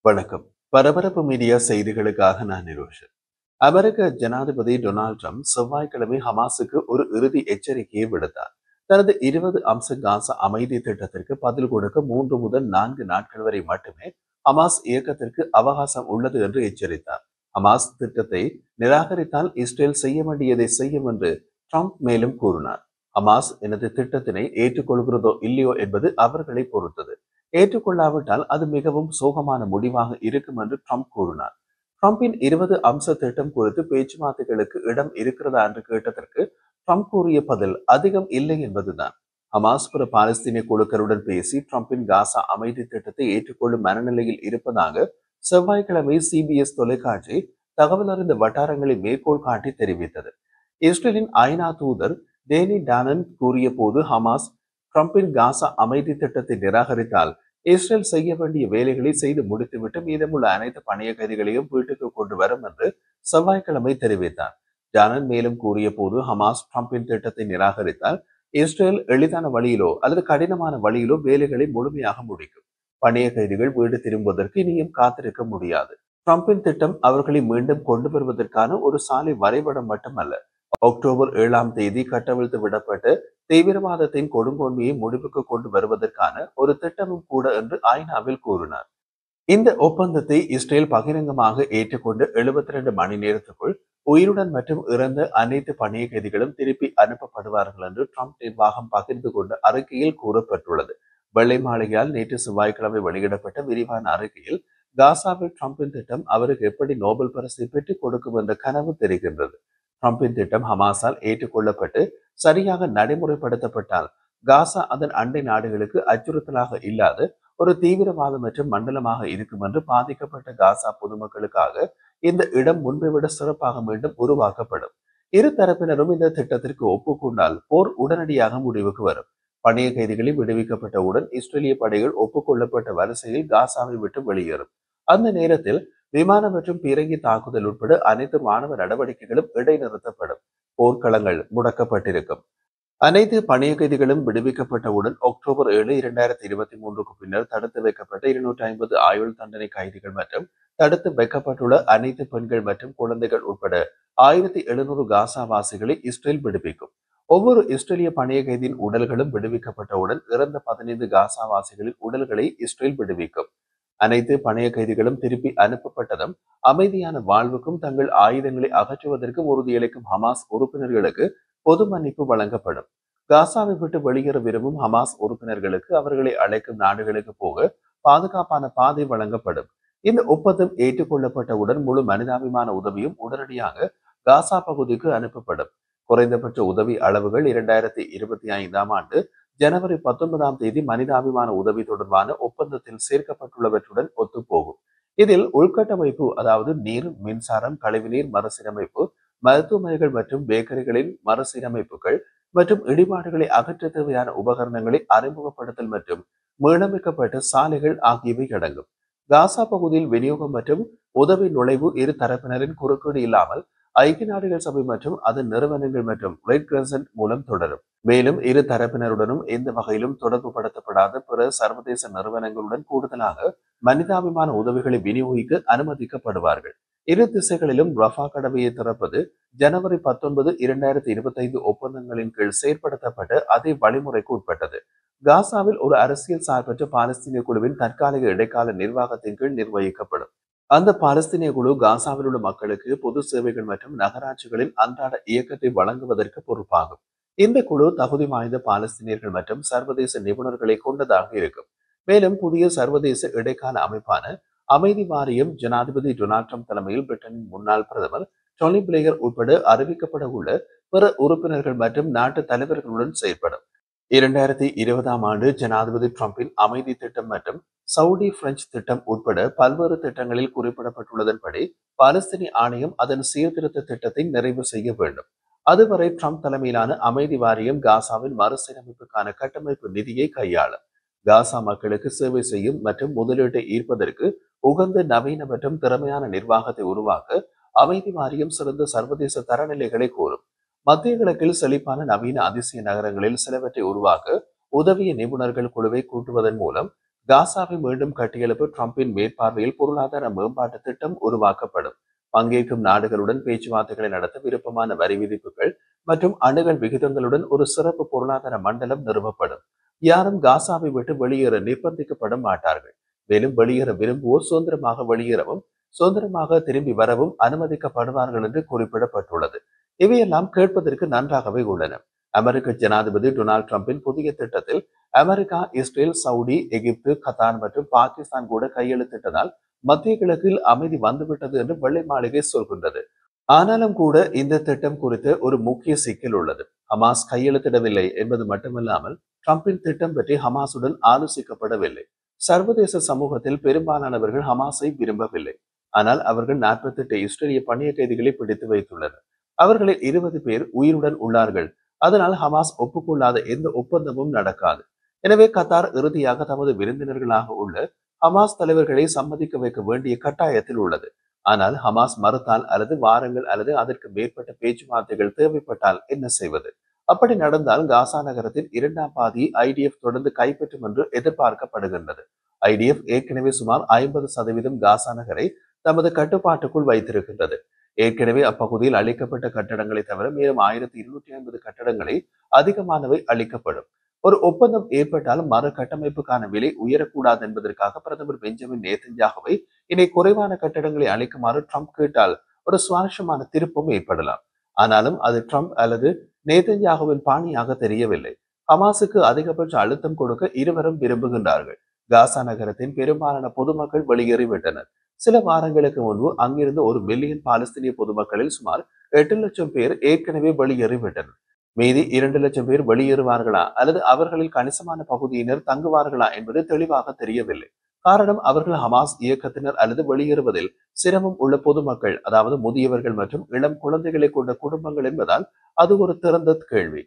வணக்கம். பரபரப்பு மீடியா செய்திகளுக்காக நான் நிரோஷன். அமெரிக்க ஜனாதிபதி டொனால்ட் ட்ரம்ப் செவ்வாய்க்கிழமை ஹமாஸுக்கு ஒரு இறுதி எச்சரிக்கையை விடுத்தார். தனது 20 அம்ச காசா அமைதி திட்டத்திற்கு பதில் கொடுக்க 3 முதல் 4 நாட்கள் வரை மட்டுமே ஹமாஸ் இயக்கத்திற்கு அவகாசம் உள்ளது என்று எச்சரித்தார். ஹமாஸ் திட்டத்தை நிராகரித்தால் இஸ்ரேல் செய்ய வேண்டியதை செய்யும் என்று ட்ரம்ப் மேலும் கூறினார். ஹமாஸ் எனது திட்டத்தினை ஏற்றுக்கொள்கிறதோ இல்லையோ என்பது அவர்களை பொறுத்தது. ஏற்றுக்கொள்ளாவிட்டால் அது மிகவும் சோகமான முடிவாக இருக்கும் என்று ட்ரம்ப் கூறினார். ட்ரம்பின் 20 அம்ச திட்டம் குறித்து பேச்சுவார்த்தைகளுக்கு இடம் இருக்கிறதா என்று கேட்டதற்கு ட்ரம்ப் கூறிய பதில் அதிகம் இல்லை என்பதுதான். ஹமாஸ் பிற பாலஸ்தீனிய குழுக்களுடன் பேசி ட்ரம்பின் காசா அமைதி திட்டத்தை ஏற்றுக்கொள்ளும் மனநிலையில் இருப்பதாக செவ்வாய்க்கிழமை சிபிஎஸ் தொலைக்காட்சி தகவல் அறிந்த வட்டாரங்களை மேற்கோள் காட்டி தெரிவித்தது. இஸ்ரேலின் ஐநா தூதர் டேனி டானன் கூறிய போது ஹமாஸ் ட்ரம்பின் காசா அமைதி திட்டத்தை நிராகரித்தால் இஸ்ரேல் செய்ய வேண்டிய வேலைகளை செய்து முடித்துவிட்டு மீதமுள்ள அனைத்து பணைய கைதிகளையும் வீட்டுக்கு கொண்டு வரும் என்று செவ்வாய்க்கிழமை தெரிவித்தார். ஜானன் மேலும் கூறிய போது ஹமாஸ் ட்ரம்பின் திட்டத்தை நிராகரித்தால் இஸ்ரேல் எளிதான வழியிலோ அல்லது கடினமான வழியிலோ வேலைகளை முழுமையாக முடிக்கும். பணைய கைதிகள் வீடு திரும்புவதற்கு இனியும் காத்திருக்க முடியாது. ட்ரம்பின் திட்டம் அவர்களை மீண்டும் கொண்டு வருவதற்கான ஒரு சாலை வரைபடம் மட்டுமல்ல, அக்டோபர் 7ஆம் தேதி கட்டவிழ்த்து விடப்பட்ட தீவிரவாதத்தின் கொடுங்கோன்மையை முடிவுக்கு கொண்டு வருவதற்கான ஒரு திட்டமும் கூட என்று ஐநாவில் கூறினார். இந்த ஒப்பந்தத்தை இஸ்ரேல் பகிரங்கமாக ஏற்றுக்கொண்டு 72 மணி நேரத்துக்குள் உயிருடன் மற்றும் இறந்த அனைத்து பணிய கைதிகளும் திருப்பி அனுப்பப்படுவார்கள் என்று ட்ரம்ப் நிர்வாகம் பகிர்ந்து கொண்ட அறிக்கையில் கூறப்பட்டுள்ளது. வெள்ளை மாளிகையால் நேற்று செவ்வாய்க்கிழமை வெளியிடப்பட்ட விரிவான அறிக்கையில் காசாவில் ட்ரம்பின் திட்டம் அவருக்கு எப்படி நோபல் பரிசை பெற்றுக் கொடுக்கும் என்ற கனவு தெரிகின்றது. ட்ரம்பின் திட்டம் ஹமாஸால் ஏற்றுக்கொள்ளப்பட்டு சரியாக நடைமுறைப்படுத்தப்பட்டால் காசா அதன் அண்டை நாடுகளுக்கு அச்சுறுத்தலாக இல்லாத ஒரு தீவிரவாத மற்றும் மண்டலமாக இருக்கும் என்று பாதிக்கப்பட்ட காசா பொதுமக்களுக்காக இந்த இடம் முன்பை விட சிறப்பாக மீண்டும் உருவாக்கப்படும். இரு தரப்பினரும் இந்த திட்டத்திற்கு ஒப்புக்கொண்டால் போர் உடனடியாக முடிவுக்கு வரும். பணைய கைதிகளை விடுவிக்கப்பட்டவுடன் இஸ்ரேலிய படைகள் ஒப்புக்கொள்ளப்பட்ட வரிசையில் காசாவை விட்டு வெளியேறும். அந்த நேரத்தில் விமான மற்றும் பீரங்கி தாக்குதல் உட்பட அனைத்து ராணுவ நடவடிக்கைகளும் இடைநிறுத்தப்படும். போர்க்களங்கள் முடக்கப்பட்டிருக்கும். அனைத்து பணைய கைதிகளும் விடுவிக்கப்பட்டவுடன் அக்டோபர் 7, 2023க்கு பின்னர் தடுத்து வைக்கப்பட்ட 250 ஆயுள் தண்டனை கைதிகள் மற்றும் தடுத்து வைக்கப்பட்டுள்ள அனைத்து பெண்கள் மற்றும் குழந்தைகள் உட்பட 1700 காசாவாசிகளை இஸ்ரேல் விடுவிக்கும். ஒவ்வொரு இஸ்ரேலிய பணைய கைதியின் உடல்களும் விடுவிக்கப்பட்டவுடன் இறந்த 15 காசாவாசிகளின் உடல்களை இஸ்ரேல் விடுவிக்கும். அனைத்து பணைய கைதிகளும் திருப்பி அனுப்பப்பட்டதும் அமைதியான வாழ்வுக்கும் தங்கள் ஆயுதங்களை அகற்றுவதற்கும் உறுதியளிக்கும் ஹமாஸ் உறுப்பினர்களுக்கு பொது மன்னிப்பு வழங்கப்படும். காசாவை விட்டு வெளியேற விரும்பும் ஹமாஸ் உறுப்பினர்களுக்கு அவர்களை அழைக்கும் நாடுகளுக்கு போக பாதுகாப்பான பாதை வழங்கப்படும். இந்த ஒப்பந்தம் ஏற்றுக்கொள்ளப்பட்டவுடன் முழு மனிதாபிமான உதவியும் உடனடியாக காசா பகுதிக்கு அனுப்பப்படும். குறைந்தபட்ச உதவி அளவுகள் 2025ஆம் ஆண்டு ஜனவரி 19ஆம் தேதி மனிதாபிமான உதவி தொடர்பான ஒப்பந்தத்தில் சேர்க்கப்பட்டுள்ளவற்றுடன் ஒத்துப்போகும். இதில் உள்கட்டமைப்பு, அதாவது நீர், மின்சாரம், கழிவுநீர் மறுசீரமைப்பு, மருத்துவமனைகள் மற்றும் பேக்கரிகளின் மறுசீரமைப்புகள் மற்றும் இடிபாடுகளை அகற்ற தேவையான உபகரணங்களை அறிமுகப்படுத்தல் மற்றும் மீளமைக்கப்பட்ட சாலைகள் ஆகியவை அடங்கும். காசா பகுதியில் விநியோகம் மற்றும் உதவி நுழைவு இரு தரப்பினரின் குறுக்கீடு இல்லாமல் ஐக்கிய நாடுகள் சபை மற்றும் அதன் நிறுவனங்கள் மற்றும் ரெட் கிரசன்ட் மூலம் தொடரும். மேலும் இரு தரப்பினருடனும் எந்த வகையிலும் தொடர்பு படுத்தப்படாத பிற சர்வதேச நிறுவனங்களுடன் கூடுதலாக மனிதாபிமான உதவிகளை விநியோகிக்க அனுமதிக்கப்படுவார்கள். இரு திசைகளிலும் ரஃபா கடவையை திறப்பது ஜனவரி 19, 2025 ஒப்பந்தங்களின் கீழ் செயற்படுத்தப்பட்ட அதே வழிமுறைக்கு உட்பட்டது. காசாவில் ஒரு அரசியல் சார்பற்ற பாலஸ்தீனிய குழுவின் தற்காலிக இடைக்கால நிர்வாகத்தின் கீழ் நிர்வகிக்கப்படும். அந்த பாலஸ்தீனிய குழு காசாவில் உள்ள மக்களுக்கு பொது சேவைகள் மற்றும் நகராட்சிகளின் அன்றாட இயக்கத்தை வழங்குவதற்கு பொறுப்பாகும். இந்த குழு தகுதி வாய்ந்த பாலஸ்தீனியர்கள் மற்றும் சர்வதேச நிபுணர்களை கொண்டதாக இருக்கும். மேலும் புதிய சர்வதேச இடைக்கால அமைப்பான அமைதி வாரியம் ஜனாதிபதி டொனால்ட் ட்ரம்ப் தலைமையில் பிரிட்டனின் முன்னாள் பிரதமர் டோனி பிளேயர் உட்பட அறிவிக்கப்பட உள்ள பிற உறுப்பினர்கள் மற்றும் நாட்டு தலைவர்களுடன் செயற்படும். 2020ஆம் ஆண்டு ஜனாதிபதி ட்ரம்பின் அமைதி திட்டம் மற்றும் சவுடி பிரெஞ்சு திட்டம் உட்பட பல்வேறு திட்டங்களில் குறிப்பிடப்பட்டுள்ளதன்படி பாலஸ்தீனிய ஆணையம் அதன் சீர்திருத்த திட்டத்தை நிறைவு செய்ய வேண்டும். அதுவரை ட்ரம்ப் தலைமையிலான அமைதி வாரியம் காசாவின் மறுசீரமைப்புக்கான கட்டமைப்பு நிதியை கையாளும். காசா மக்களுக்கு சேவை செய்யும் மற்றும் முதலீட்டை ஈர்ப்பதற்கு உகந்த நவீன மற்றும் திறமையான நிர்வாகத்தை உருவாக்க அமைதி வாரியம் சிறந்த சர்வதேச தரநிலைகளை கோரும். மத்திய கிழக்கில் செழிப்பான நவீன அதிசய நகரங்களில் சிலவற்றை உருவாக்க உதவிய நிபுணர்கள் குழுவை கூட்டுவதன் மூலம் காசாவை மீண்டும் கட்டியெழுப்ப ட்ரம்பின் மேற்பார்வையில் பொருளாதார மேம்பாட்டு திட்டம் உருவாக்கப்படும். பங்கேற்கும் நாடுகளுடன் பேச்சுவார்த்தைகளை நடத்த விருப்பமான வரி விதிப்புகள் மற்றும் அணுகல் விகிதங்களுடன் ஒரு சிறப்பு பொருளாதார மண்டலம் நிறுவப்படும். யாரும் காசாவை விட்டு வெளியேற நிர்பந்திக்கப்பட மாட்டார்கள். மேலும் வெளியேற விரும்புவோர் சுதந்திரமாக வெளியேறவும் சுதந்திரமாக திரும்பி வரவும் அனுமதிக்கப்படுவார்கள் என்று குறிப்பிடப்பட்டுள்ளது. இவையெல்லாம் கேட்பதற்கு நன்றாகவே உள்ளன. அமெரிக்க ஜனாதிபதி டொனால்டு டிரம்பின் புதிய திட்டத்தில் அமெரிக்கா, இஸ்ரேல், சவுதி, எகிப்து, கத்தார் மற்றும் பாகிஸ்தான் கூட கையெழுத்திட்டதால் மத்திய கிழக்கில் அமைதி வந்துவிட்டது என்று வெள்ளை மாளிகை சொல்கின்றது. ஆனாலும் கூட இந்த திட்டம் குறித்து ஒரு முக்கிய சிக்கல் உள்ளது. ஹமாஸ் கையெழுத்திடவில்லை என்பது மட்டுமல்லாமல் டிரம்பின் திட்டம் பற்றி ஹமாஸுடன் ஆலோசிக்கப்படவில்லை. சர்வதேச சமூகத்தில் பெரும்பாலானவர்கள் ஹமாஸை விரும்பவில்லை. ஆனால் அவர்கள் 48 இஸ்ரேலிய பணிய கைதிகளை பிடித்து வைத்துள்ளனர். அவர்களில் 20 பேர் உயிருடன் உள்ளார்கள். அதனால் ஹமாஸ் ஒப்புக்கொள்ளாத எந்த ஒப்பந்தமும் நடக்காது. எனவே கத்தார் இறுதியாக தமது விருந்தினர்களாக உள்ள ஹமாஸ் தலைவர்களை சம்மதிக்க வைக்க வேண்டிய கட்டாயத்தில் உள்ளது. ஆனால் ஹமாஸ் மறுத்தால் அல்லது வாரங்கள் அல்லது அதற்கு மேற்பட்ட பேச்சுவார்த்தைகள் தேவைப்பட்டால் என்ன செய்வது? அப்படி நடந்தால் காசா நகரத்தின் 2ஆம் பாதியை ஐடிஎஃப் தொடர்ந்து கைப்பற்றும் என்று எதிர்பார்க்கப்படுகின்றது. ஐடிஎஃப் ஏற்கனவே சுமார் 50% காசா நகரை தமது கட்டுப்பாட்டுக்குள் வைத்திருக்கின்றது. ஏற்கனவே அப்பகுதியில் அளிக்கப்பட்ட கட்டடங்களை தவிர மேலும் 1250 கட்டடங்களை அதிகமானவை அளிக்கப்படும். ஒரு ஒப்பந்தம் ஏற்பட்டால் மறு கட்டமைப்புக்கான விலை உயரக்கூடாது என்பதற்காக பிரதமர் பெஞ்சமின் நேதன்யாகுவை இனி குறைவான கட்டடங்களை அளிக்குமாறு ட்ரம்ப் கேட்டால் ஒரு சுவாரஸ்யமான திருப்பம் ஏற்படலாம். ஆனாலும் அது ட்ரம்ப் அல்லது நேதன்யாகுவின் பாணியாக தெரியவில்லை. ஹமாஸுக்கு அதிகபட்ச அழுத்தம் கொடுக்க இருவரும் விரும்புகின்றார்கள். காசா நகரத்தின் பெரும்பாலான பொதுமக்கள் வெளியேறிவிட்டனர். சில வாரங்களுக்கு முன்பு அங்கிருந்து 1 மில்லியன் பாலஸ்தீனிய பொதுமக்களில் சுமார் 8 லட்சம் பேர் ஏற்கனவே வெளியேறிவிட்டனர். மீதி 2 லட்சம் பேர் வெளியேறுவார்களா அல்லது அவர்களில் கணிசமான பகுதியினர் தங்குவார்களா என்பது தெளிவாக தெரியவில்லை. காரணம், அவர்கள் ஹமாஸ் இயக்கத்தினர் அல்லது வெளியேறுவதில் சிரமம் உள்ள பொதுமக்கள், அதாவது முதியவர்கள் மற்றும் இளம் குழந்தைகளை கொண்ட குடும்பங்கள் என்பதால் அது ஒரு திறந்த கேள்வி.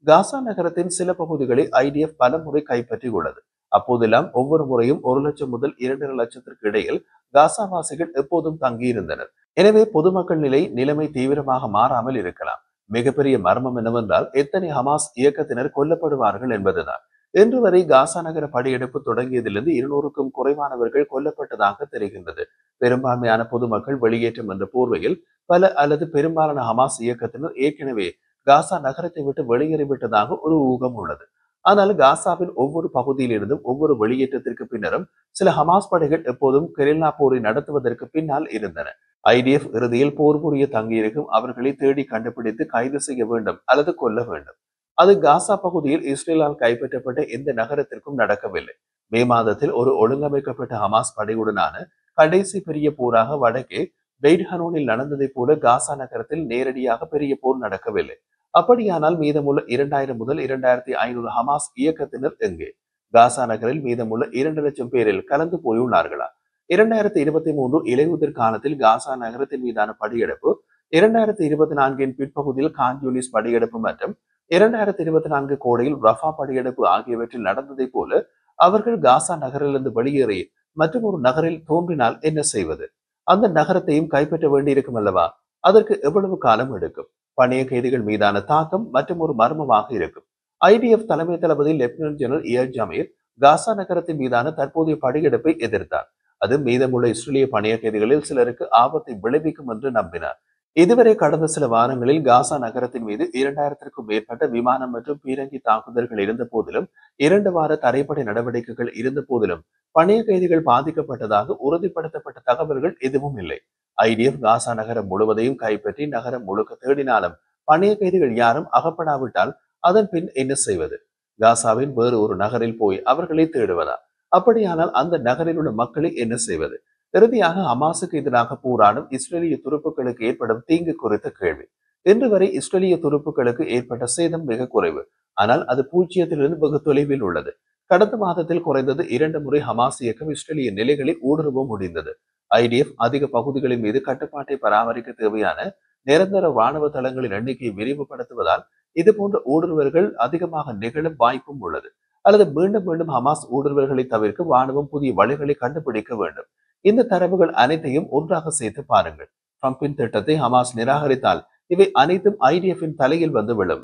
காசா நகரத்தின் சில பகுதிகளை ஐடிஎஃப் பல முறை கைப்பற்றி உள்ளது. அப்போதெல்லாம் ஒவ்வொரு முறையும் 1 லட்சம் முதல் 2 லட்சத்திற்கு இடையில் காசாவாசிகள் எப்போதும் தங்கியிருந்தனர். எனவே பொதுமக்கள் நிலைமை தீவிரமாக மாறாமல் இருக்கலாம். மிகப்பெரிய மர்மம் என்னவென்றால் எத்தனை ஹமாஸ் இயக்கத்தினர் கொல்லப்படுவார்கள் என்பதுதான். இன்று வரை காசா நகர படையெடுப்பு தொடங்கியதிலிருந்து 200க்கும் குறைவானவர்கள் கொல்லப்பட்டதாக தெரிகின்றது. பெரும்பான்மையான பொதுமக்கள் வெளியேற்றம் என்ற போர்வையில் பல அல்லது பெரும்பாலான ஹமாஸ் இயக்கத்தினர் ஏற்கனவே காசா நகரத்தை விட்டு வெளியேறிவிட்டதாக ஒரு ஊகம் உள்ளது. ஆனால் காசாவின் ஒவ்வொரு பகுதியிலிருந்தும் ஒவ்வொரு வெளியேற்றத்திற்கு பின்னரும் சில ஹமாஸ் படைகள் எப்போதும் கெரில்லா போரை நடத்துவதற்கு பின்னால் இருந்தன. ஐடிஎஃப் இறுதியில் போர் புரிய தங்கியிருக்கும் அவர்களை தேடி கண்டுபிடித்து கைது செய்ய வேண்டும் அல்லது கொல்ல வேண்டும். அது காசா பகுதியில் இஸ்ரேலால் கைப்பற்றப்பட்ட எந்த நகரத்திற்கும் நடக்கவில்லை. மே மாதத்தில் ஒரு ஒழுங்கமைக்கப்பட்ட ஹமாஸ் படையுடனான கடைசி பெரிய போராக வடக்கே பெய்ட் ஹனூனில் நடந்ததைப் போல காசா நகரத்தில் நேரடியாக பெரிய போர் நடக்கவில்லை. அப்படியானால் மீதமுள்ள 2000 முதல் 2500 ஹமாஸ் இயக்கத்தினர் எங்கே? காசா நகரில் மீதமுள்ள 2 லட்சம் பேரில் கலந்து போயுள்ளார்களா? 2023 இலையுதிர் காலத்தில் காசா நகரத்தின் மீதான படையெடுப்பு, 2024 பிற்பகுதியில் கான்யூனிஸ் படையெடுப்பு மற்றும் 2024 கோடையில் ரஃபா படையெடுப்பு ஆகியவற்றில் நடந்ததை போல அவர்கள் காசா நகரிலிருந்து வெளியேறி மற்றும் ஒரு நகரில் தோன்றினால் என்ன செய்வது? அந்த நகரத்தையும் கைப்பற்ற வேண்டியிருக்கும் அல்லவா? அதற்கு எவ்வளவு காலம் எடுக்கும்? பணைய கைதிகள் மீதான தாக்கம் மற்றும் ஒரு மர்மமாக இருக்கும். ஐடிஎஃப் தலைமை தளபதி லெப்டினன்ட் ஜெனரல் இயர் ஜமீர் காசா நகரத்தின் மீதான தற்போதைய படையெடுப்பை எதிர்த்தார். அது மீதமுள்ள இஸ்ரேலிய பணைய கைதிகளில் சிலருக்கு ஆபத்தை விளைவிக்கும் என்று நம்பினார். இதுவரை கடந்த சில வாரங்களில் காசா நகரத்தின் மீது 2000க்கும் மேற்பட்ட விமானம் மற்றும் பீரங்கி தாக்குதல்கள் இருந்த போதிலும் 2 வார தரைப்படை நடவடிக்கைகள் இருந்த போதிலும் பணைய கைதிகள் பாதிக்கப்பட்டதாக உறுதிப்படுத்தப்பட்ட தகவல்கள் எதுவும் இல்லை. ஐடிஎஃப் காசா நகரம் முழுவதையும் கைப்பற்றி நகரம் முழுக்க தேடினாலும் பணைய கைதிகள் யாரும் அகப்படாவிட்டால் அதன் பின் என்ன செய்வது? காசாவின் வேறு ஒரு நகரில் போய் அவர்களை தேடுவதா? அப்படியானால் அந்த நகரில் உள்ள மக்களை என்ன செய்வது? இறுதியாக ஹமாஸுக்கு எதிராக போராடும் இஸ்ரேலிய துருப்புக்களுக்கு ஏற்படும் தீங்கு குறித்த கேள்வி. இன்று வரை இஸ்ரேலிய துருப்புக்களுக்கு ஏற்பட்ட சேதம் மிக குறைவு. ஆனால் அது பூஜ்ஜியத்திலிருந்து வெகு தொலைவில் உள்ளது. கடந்த மாதத்தில் குறைந்தது 2 முறை ஹமாஸ் இயக்கம் இஸ்ரேலிய நிலைகளில் ஊடுருவ முடிந்தது. ஐடிஎஃப் அதிக பகுதிகளின் மீது கட்டுப்பாட்டை பராமரிக்க தேவையான நிரந்தர ராணுவ தளங்களின் எண்ணிக்கையை விரிவுபடுத்துவதால் இது போன்ற ஊடுருவல்கள் அதிகமாக நிகழும் வாய்ப்பும் உள்ளது. அல்லது மீண்டும் மீண்டும் ஹமாஸ் ஊடுருவல்களை தவிர்க்க ராணுவம் புதிய வழிகளை கண்டுபிடிக்க வேண்டும். இந்த தரவுகள் அனைத்தையும் ஒன்றாக சேர்த்து பாருங்கள். ட்ரம்பின் திட்டத்தை ஹமாஸ் நிராகரித்தால் இவை அனைத்தும் ஐடிஎஃப்பின் தலையில் வந்து விழும்.